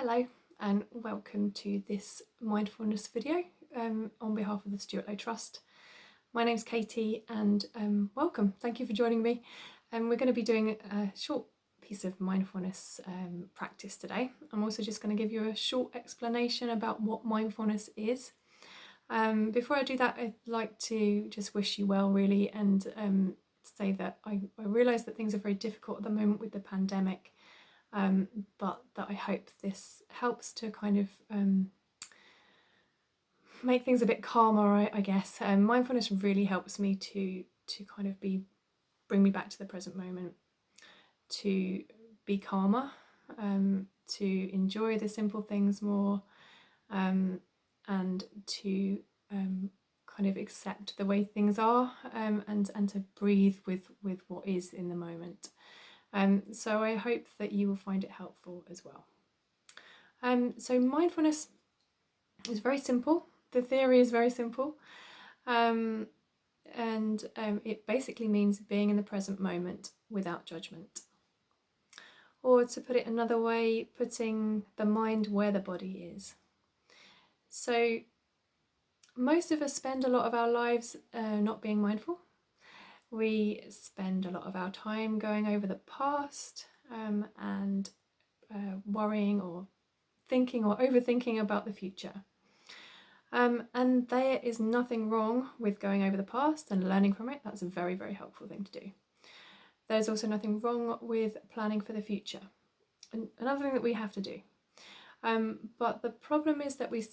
Hello and welcome to this mindfulness video on behalf of the Stuart Low Trust. My name's Katie and welcome. Thank you for joining me. We're going to be doing a short piece of mindfulness practice today. I'm also just going to give you a short explanation about what mindfulness is. Before I do that, I'd like to just wish you well really and say that I realise that things are very difficult at the moment with the pandemic. But that I hope this helps to kind of make things a bit calmer, I guess. Mindfulness really helps me to kind of bring me back to the present moment, to be calmer, to enjoy the simple things more, and to kind of accept the way things are, and to breathe with what is in the moment. So I hope that you will find it helpful as well. So mindfulness is very simple. The theory is very simple. And it basically means being in the present moment without judgment. Or to put it another way, putting the mind where the body is. So most of us spend a lot of our lives not being mindful. We spend a lot of our time going over the past and worrying or thinking or overthinking about the future. And there is nothing wrong with going over the past and learning from it. That's a very, very helpful thing to do. There's also nothing wrong with planning for the future. Another thing that we have to do. But the problem is that we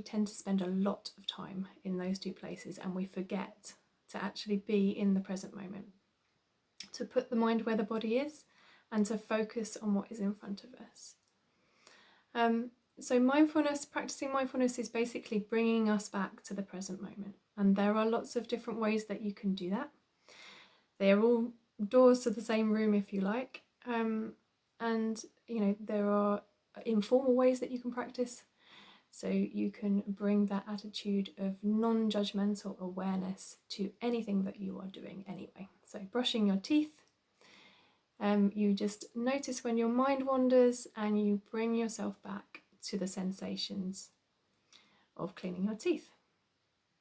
tend to spend a lot of time in those two places and we forget to actually be in the present moment, to put the mind where the body is and to focus on what is in front of us. So practicing mindfulness is basically bringing us back to the present moment. And there are lots of different ways that you can do that. They are all doors to the same room if you like. And there are informal ways that you can practice. So you can bring that attitude of non-judgmental awareness to anything that you are doing anyway. So brushing your teeth, you just notice when your mind wanders and you bring yourself back to the sensations of cleaning your teeth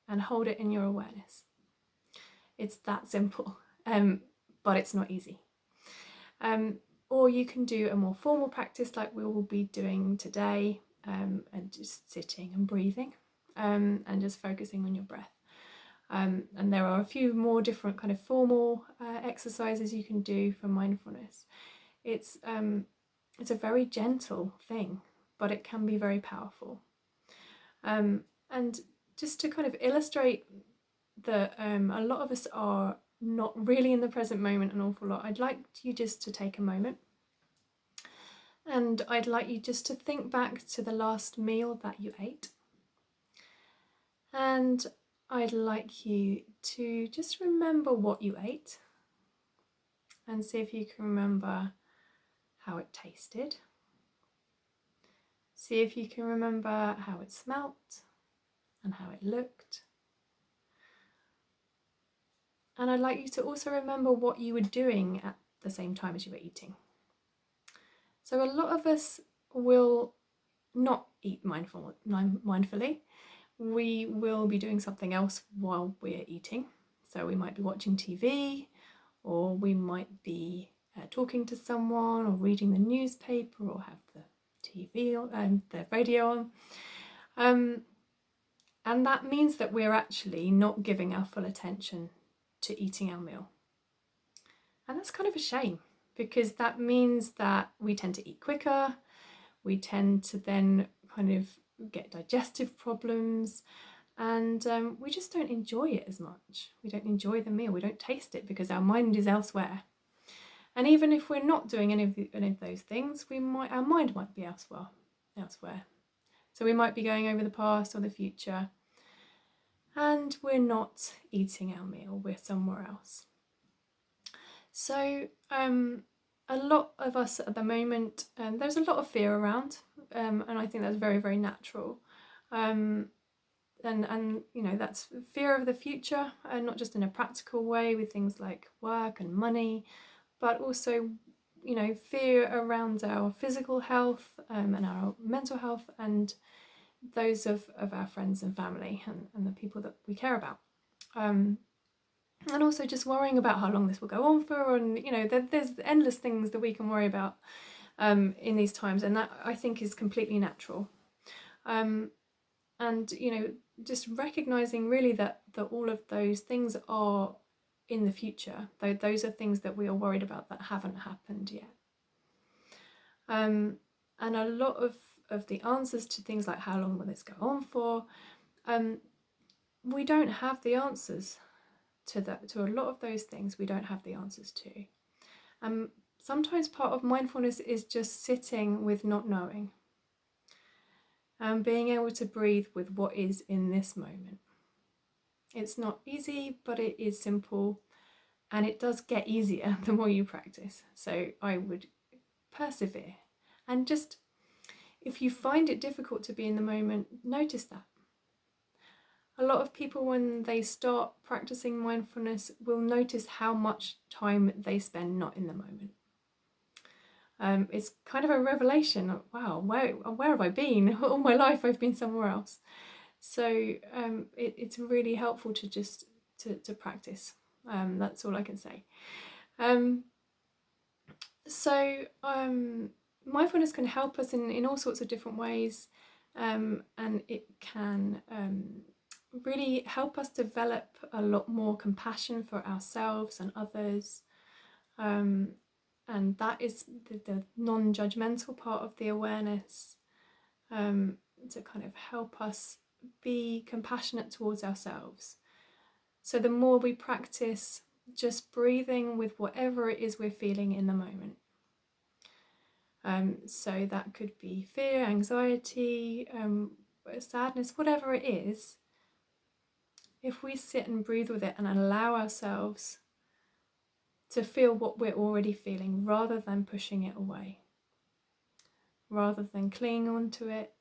and hold it in your awareness. It's that simple, but it's not easy. Or you can do a more formal practice like we will be doing today, and just sitting and breathing, and just focusing on your breath. And there are a few more different kind of formal exercises you can do for mindfulness. It's a very gentle thing, but it can be very powerful. And just to kind of illustrate that a lot of us are not really in the present moment an awful lot, I'd like you just to take a moment. And I'd like you just to think back to the last meal that you ate. And I'd like you to just remember what you ate and see if you can remember how it tasted. See if you can remember how it smelt and how it looked. And I'd like you to also remember what you were doing at the same time as you were eating. So a lot of us will not eat mindfully. We will be doing something else while we're eating. So we might be watching TV, or we might be talking to someone, or reading the newspaper, or have the TV on, the radio on. And that means that we're actually not giving our full attention to eating our meal. And that's kind of a shame, because that means that we tend to eat quicker, we tend to then kind of get digestive problems, and we just don't enjoy it as much. We don't enjoy the meal, we don't taste it because our mind is elsewhere. And even if we're not doing any of those things, our mind might be elsewhere. So we might be going over the past or the future, and we're not eating our meal, we're somewhere else. So a lot of us at the moment, there's a lot of fear around, and I think that's very, very natural. And that's fear of the future, and not just in a practical way with things like work and money, but also fear around our physical health and our mental health and those of our friends and family and the people that we care about. And also just worrying about how long this will go on for, and there's endless things that we can worry about in these times, and that I think is completely natural. And just recognizing really that all of those things are in the future, though those are things that we are worried about that haven't happened yet. And a lot of the answers to things like how long will this go on for, we don't have the answers to a lot of those things. We don't have the answers to. Sometimes part of mindfulness is just sitting with not knowing and being able to breathe with what is in this moment. It's not easy, but it is simple, and it does get easier the more you practice. So I would persevere, and just if you find it difficult to be in the moment, notice that. A lot of people, when they start practicing mindfulness, will notice how much time they spend not in the moment. It's kind of a revelation. Wow, where have I been? All my life I've been somewhere else. So it's really helpful to just to practice. That's all I can say. Mindfulness can help us in all sorts of different ways, and it can really help us develop a lot more compassion for ourselves and others. And that is the non-judgmental part of the awareness, to kind of help us be compassionate towards ourselves. So the more we practice just breathing with whatever it is we're feeling in the moment. So that could be fear, anxiety, sadness, whatever it is. If we sit and breathe with it and allow ourselves to feel what we're already feeling rather than pushing it away, rather than clinging on to it,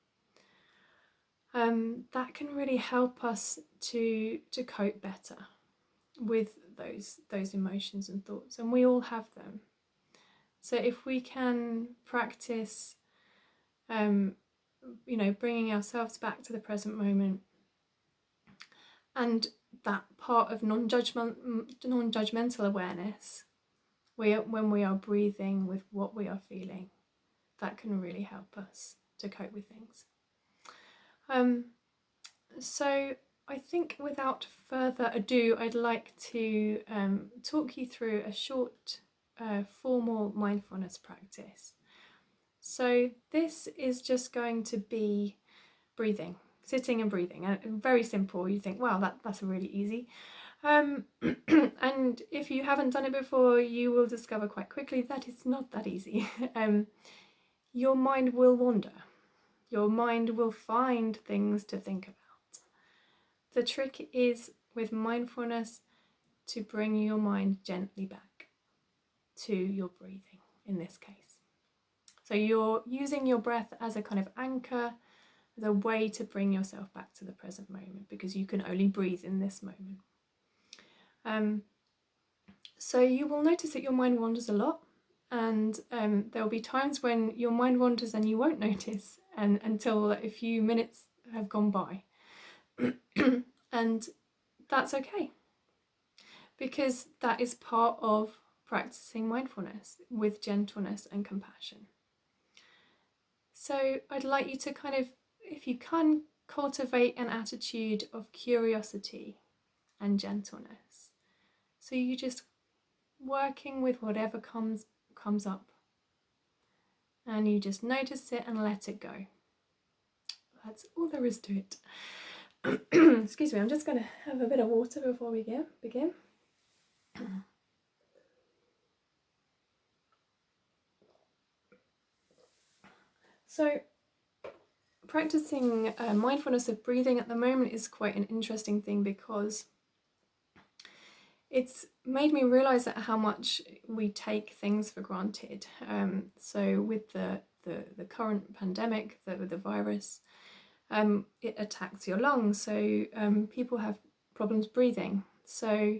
that can really help us to cope better with those emotions and thoughts, and we all have them. So if we can practice, bringing ourselves back to the present moment, and that part of non-judgmental awareness, when we are breathing with what we are feeling, that can really help us to cope with things. So I think without further ado, I'd like to talk you through a short formal mindfulness practice. So this is just going to be breathing, sitting and breathing, and very simple. You think, wow, that's really easy. And if you haven't done it before, you will discover quite quickly that it's not that easy. Your mind will wander. Your mind will find things to think about. The trick is, with mindfulness, to bring your mind gently back to your breathing in this case. So you're using your breath as a kind of anchor, as a way to bring yourself back to the present moment, because you can only breathe in this moment. So you will notice that your mind wanders a lot, and there will be times when your mind wanders and you won't notice until a few minutes have gone by. And that's okay, because that is part of practicing mindfulness with gentleness and compassion. So I'd like you to kind of, if you can, cultivate an attitude of curiosity and gentleness. So you just working with whatever comes up, and you just notice it and let it go. That's all there is to it. Excuse me, I'm just going to have a bit of water before we begin. So practicing mindfulness of breathing at the moment is quite an interesting thing, because it's made me realise that how much we take things for granted. So with the current pandemic, the virus, it attacks your lungs, so people have problems breathing. So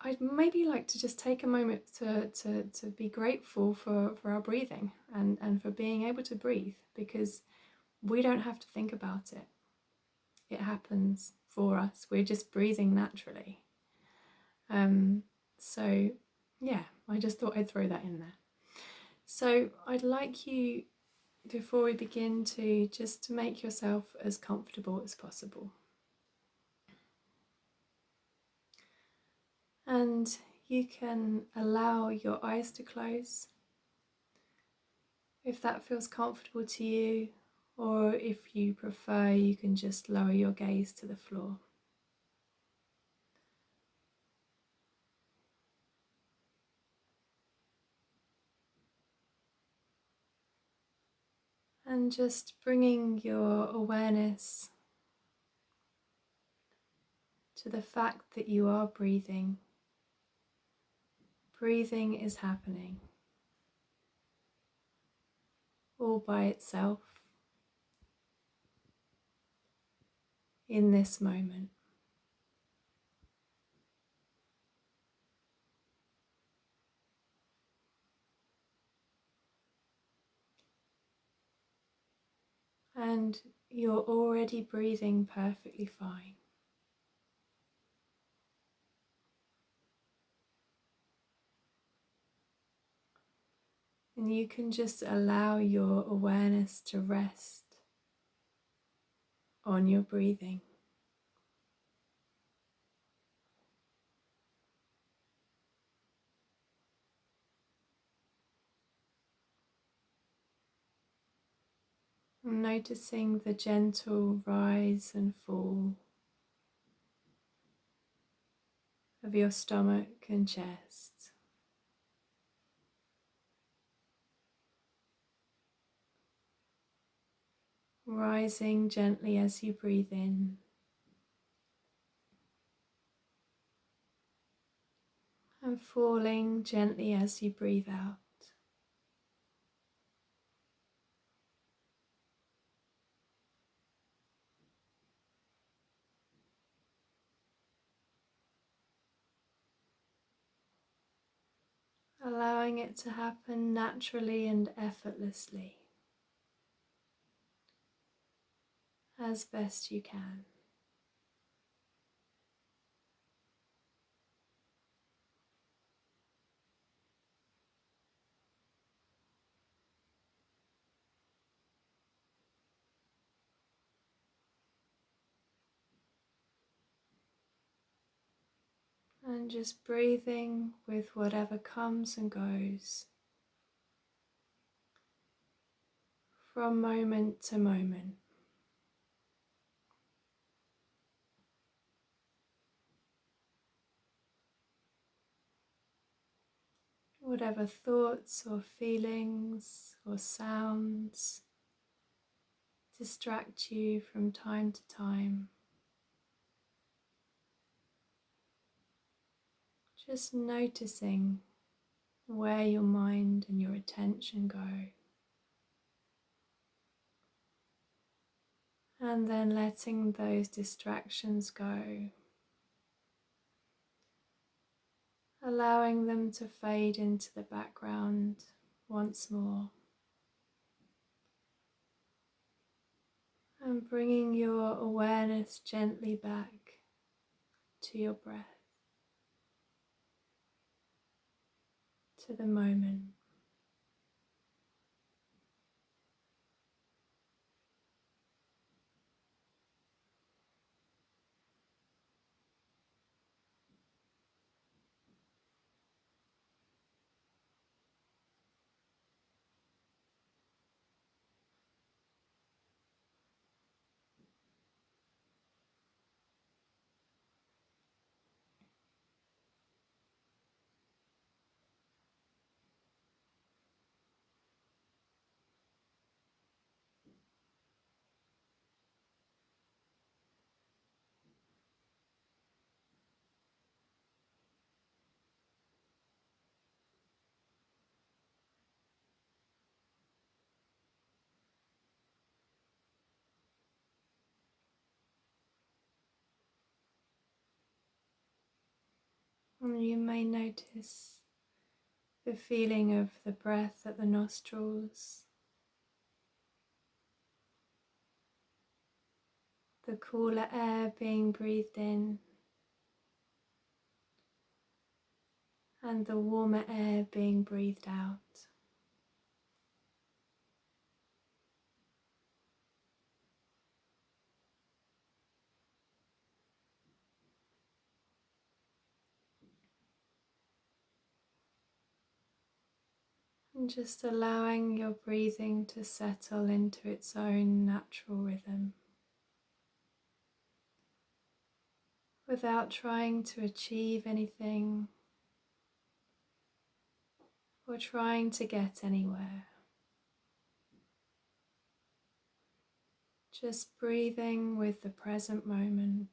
I'd maybe like to just take a moment to be grateful for our breathing and for being able to breathe, because we don't have to think about it. It happens for us. We're just breathing naturally. So yeah, I just thought I'd throw that in there. So I'd like you, before we begin, to just make yourself as comfortable as possible. And you can allow your eyes to close if that feels comfortable to you, or if you prefer, you can just lower your gaze to the floor. And just bringing your awareness to the fact that you are breathing. Breathing is happening all by itself in this moment. And you're already breathing perfectly fine. And you can just allow your awareness to rest on your breathing. Noticing the gentle rise and fall of your stomach and chest. Rising gently as you breathe in, and falling gently as you breathe out. Allowing it to happen naturally and effortlessly, as best you can. And just breathing with whatever comes and goes from moment to moment. Whatever thoughts or feelings or sounds distract you from time to time. Just noticing where your mind and your attention go. And then letting those distractions go. Allowing them to fade into the background once more. And bringing your awareness gently back to your breath, to the moment. And you may notice the feeling of the breath at the nostrils, the cooler air being breathed in, and the warmer air being breathed out. And just allowing your breathing to settle into its own natural rhythm, without trying to achieve anything or trying to get anywhere. Just breathing with the present moment,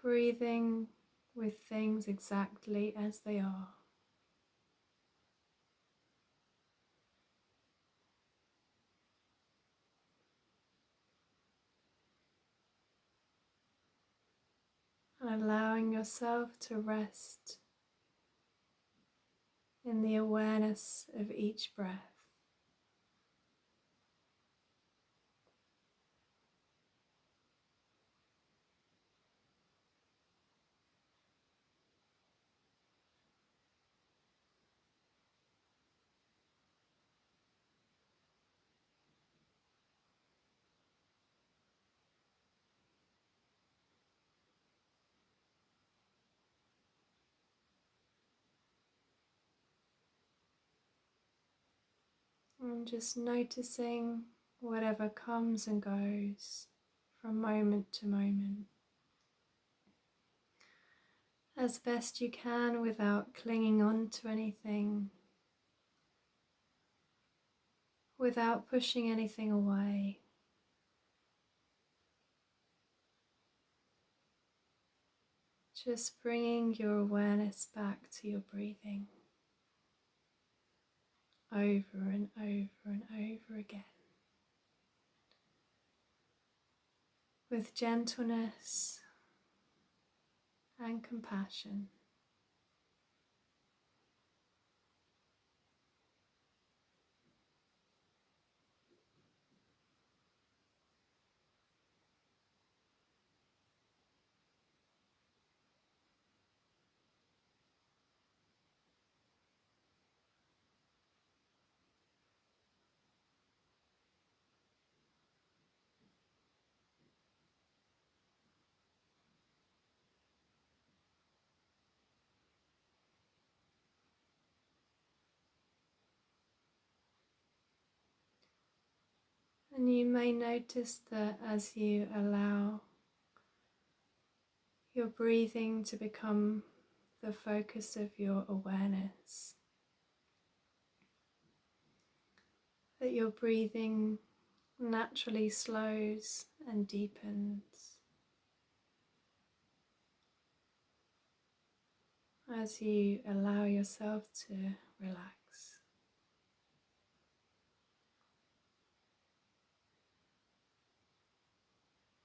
breathing with things exactly as they are. And allowing yourself to rest in the awareness of each breath. And just noticing whatever comes and goes from moment to moment, as best you can without clinging on to anything, without pushing anything away. Just bringing your awareness back to your breathing over and over and over again, with gentleness and compassion. And you may notice that as you allow your breathing to become the focus of your awareness, that your breathing naturally slows and deepens as you allow yourself to relax.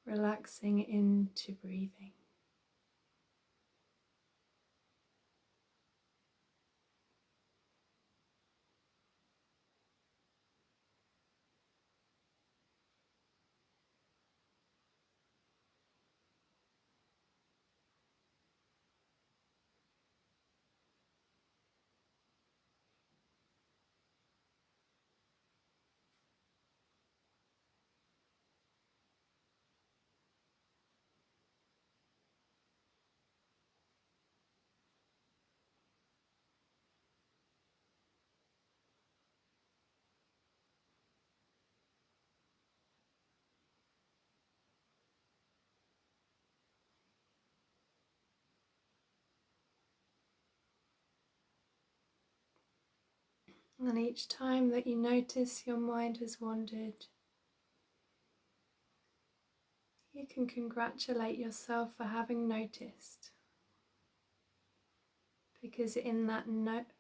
Relaxing into breathing. And each time that you notice your mind has wandered, you can congratulate yourself for having noticed, because in that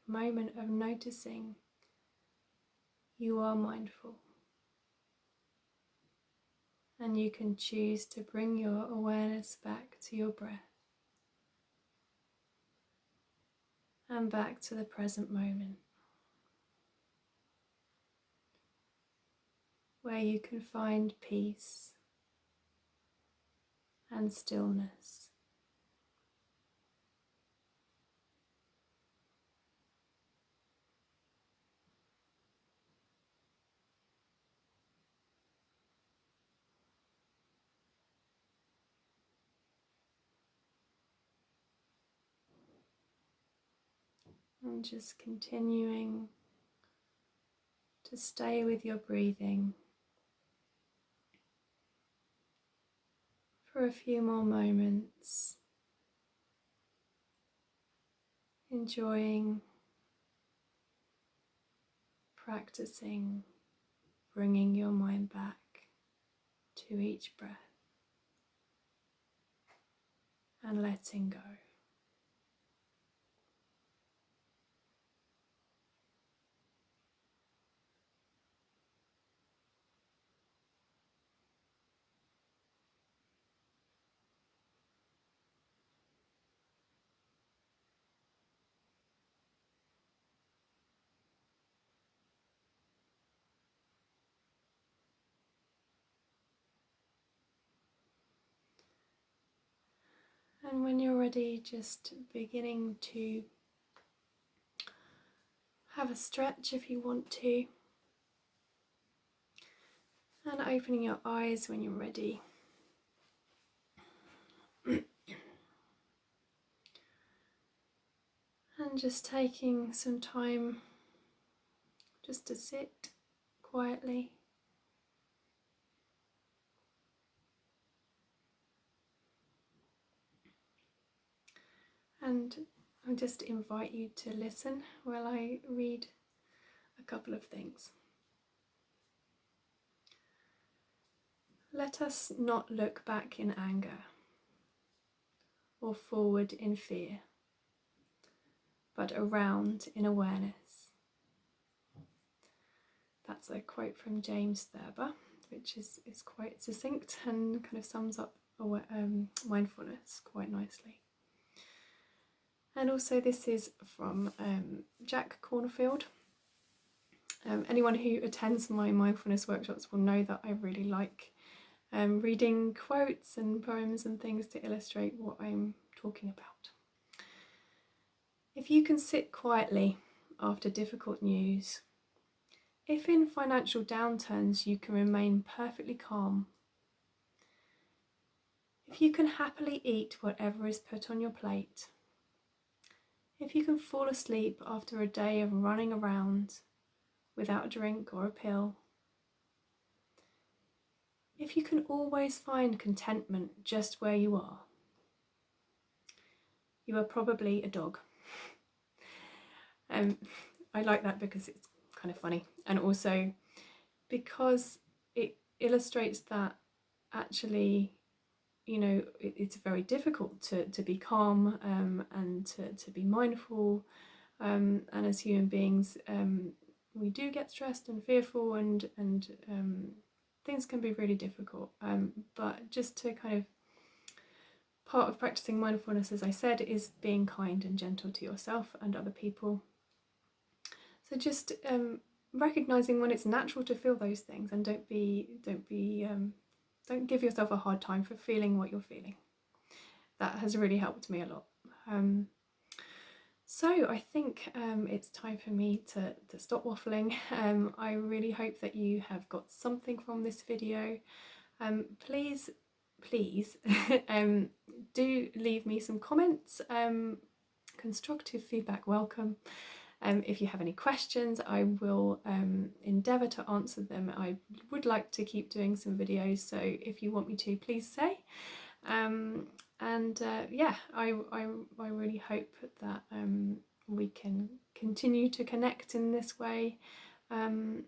moment of noticing, you are mindful. And you can choose to bring your awareness back to your breath and back to the present moment, where you can find peace and stillness. And just continuing to stay with your breathing for a few more moments, enjoying practicing bringing your mind back to each breath and letting go. And when you're ready, just beginning to have a stretch if you want to, and opening your eyes when you're ready. And just taking some time just to sit quietly. And I just invite you to listen while I read a couple of things. Let us not look back in anger or forward in fear, but around in awareness. That's a quote from James Thurber, which is quite succinct and kind of sums up mindfulness quite nicely. And also this is from Jack Cornfield. Anyone who attends my mindfulness workshops will know that I really like reading quotes and poems and things to illustrate what I'm talking about. If you can sit quietly after difficult news, if in financial downturns you can remain perfectly calm, if you can happily eat whatever is put on your plate, if you can fall asleep after a day of running around without a drink or a pill, if you can always find contentment just where you are probably a dog. I like that because it's kind of funny, and also because it illustrates that actually, you know, it's very difficult to be calm and to be mindful, and as human beings we do get stressed and fearful, and things can be really difficult, but just to kind of, part of practicing mindfulness, as I said, is being kind and gentle to yourself and other people. So just recognizing when it's natural to feel those things, and don't give yourself a hard time for feeling what you're feeling. That has really helped me a lot. So I think it's time for me to stop waffling. I really hope that you have got something from this video. Please do leave me some comments. Constructive feedback welcome. If you have any questions, I will endeavour to answer them. I would like to keep doing some videos, so if you want me to, please say. Yeah, I really hope that we can continue to connect in this way. Yeah,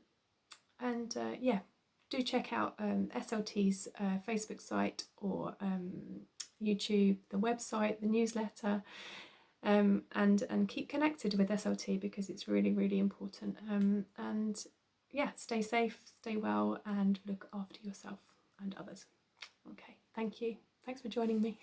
do check out SLT's Facebook site, or YouTube, the website, the newsletter. And keep connected with SLT, because it's really, really important. And yeah, stay safe, stay well, and look after yourself. and others. Okay, thank you. Thanks for joining me.